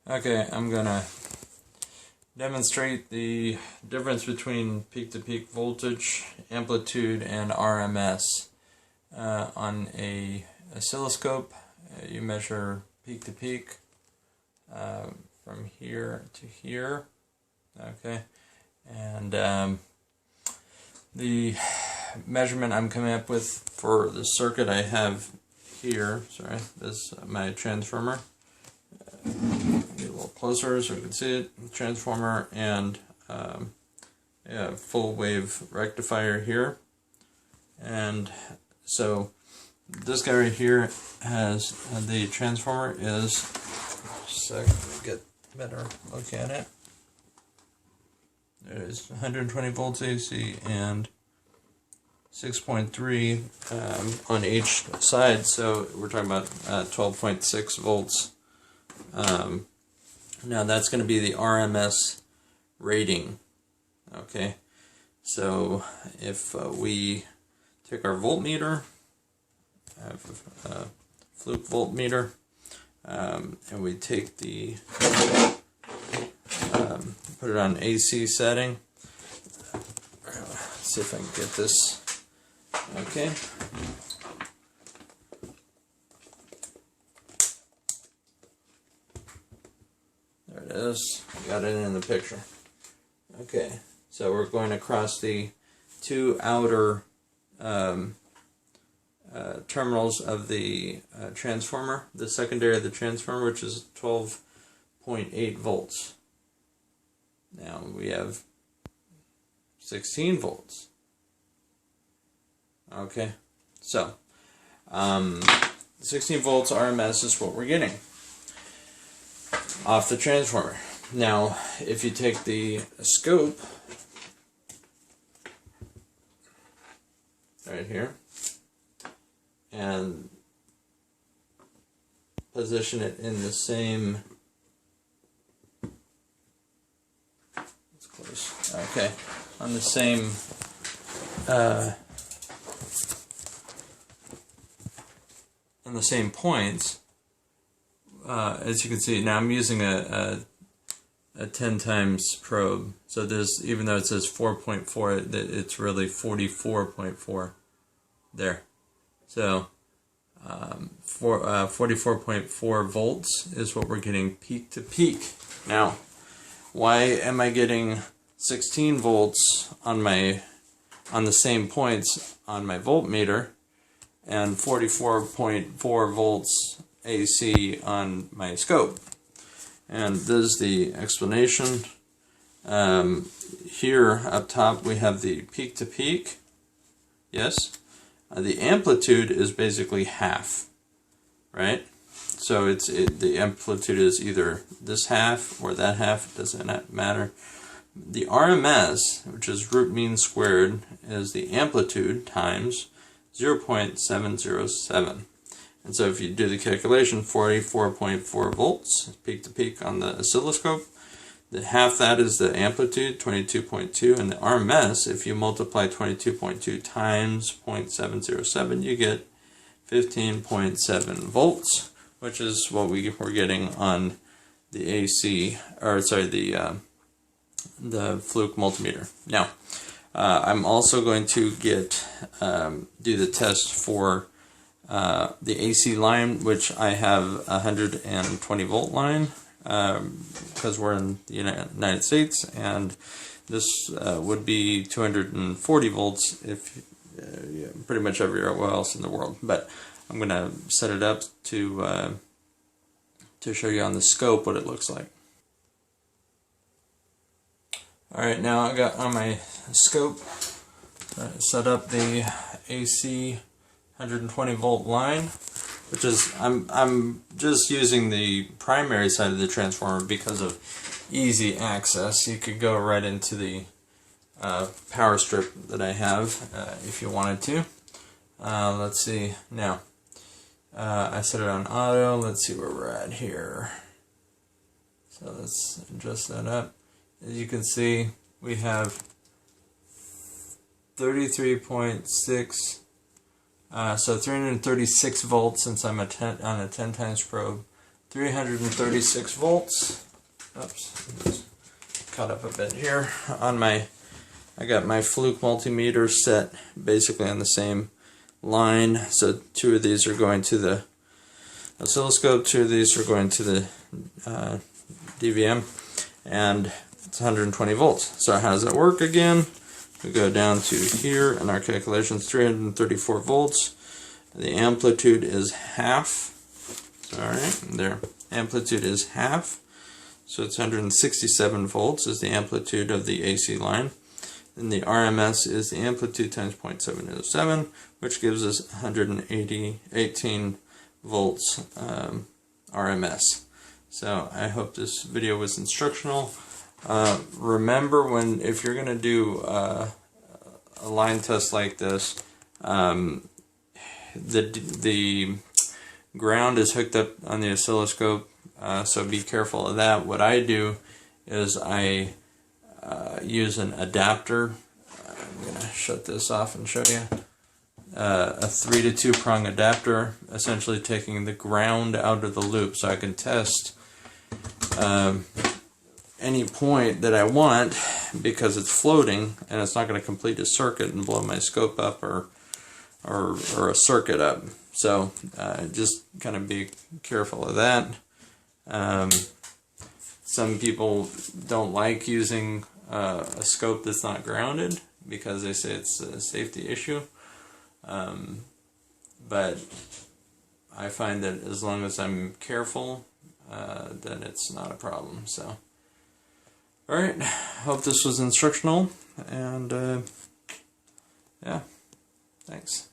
Okay, I'm gonna demonstrate the difference between peak-to-peak voltage, amplitude, and RMS on a oscilloscope. You measure peak-to-peak from here to here. Okay, and the measurement I'm coming up with for the circuit I have here. Sorry, this is my transformer. Get a little closer so we can see it. Transformer and full wave rectifier here. And so this guy right here has the transformer is, just a second, get better look at it. There's 120 volts AC and 6.3 on each side, so we're talking about 12.6 volts. Now that's going to be the RMS rating. Okay, so if we take our voltmeter, I have a fluke voltmeter, and we take the put it on AC setting. Let's see if I can get this. Okay. There it is. Got it in the picture. Okay, so we're going across the two outer terminals of the transformer, the secondary of the transformer, which is 12.8 volts. Now we have 16 volts. Okay, so 16 volts RMS is what we're getting off the transformer. Now, if you take the scope right here and position it in the same, it's close, okay, on the same on the same points, as you can see, now I'm using a 10 times probe. So there's, even though it says 4.4, it's really 44.4 there. So 44.4 volts is what we're getting peak to peak. Now, why am I getting 16 volts on the same points on my voltmeter and 44.4 volts AC on my scope? And this is the explanation. Here up top we have the peak to peak. Yes, the amplitude is basically half, right? So the amplitude is either this half or that half. It doesn't matter. The RMS, which is root mean squared, is the amplitude times 0.707. And so if you do the calculation, 44.4 volts, peak to peak on the oscilloscope, half that is the amplitude, 22.2, and the RMS, if you multiply 22.2 times 0.707, you get 15.7 volts, which is what we're getting on the AC, or sorry, the fluke multimeter. Now, I'm also going to do the test for the AC line, which I have a 120 volt line, because we're in the United States, and this would be 240 volts if pretty much everywhere else in the world. But I'm going to set it up to show you on the scope what it looks like. Alright, now I got on my scope set up the AC 120 volt line, which is, I'm just using the primary side of the transformer because of easy access. You could go right into the power strip that I have if you wanted to. Let's see, now I set it on auto. Let's see where we're at here. So let's adjust that up. As you can see, we have 33.6, so 336 volts since I'm on a 10 times probe, 336 volts. Oops, caught up a bit here. I got my Fluke multimeter set basically on the same line. So 2 of these are going to the oscilloscope, 2 of these are going to the DMM, and it's 120 volts. So how does that work again? We go down to here in our calculations, 334 volts. The amplitude is half. Sorry, there. Amplitude is half. So it's 167 volts is the amplitude of the AC line. And the RMS is the amplitude times 0.707, which gives us 118 volts RMS. So I hope this video was instructional. Remember, if you're going to do a line test like this, the ground is hooked up on the oscilloscope, so be careful of that. What I do is I use an adapter. I'm going to shut this off and show you. A 3 to 2 prong adapter, essentially taking the ground out of the loop so I can test any point that I want, because it's floating and it's not going to complete a circuit and blow my scope up or a circuit up. So just kind of be careful of that. Some people don't like using a scope that's not grounded because they say it's a safety issue. But I find that as long as I'm careful, then it's not a problem. So, alright, hope this was instructional, and yeah, thanks.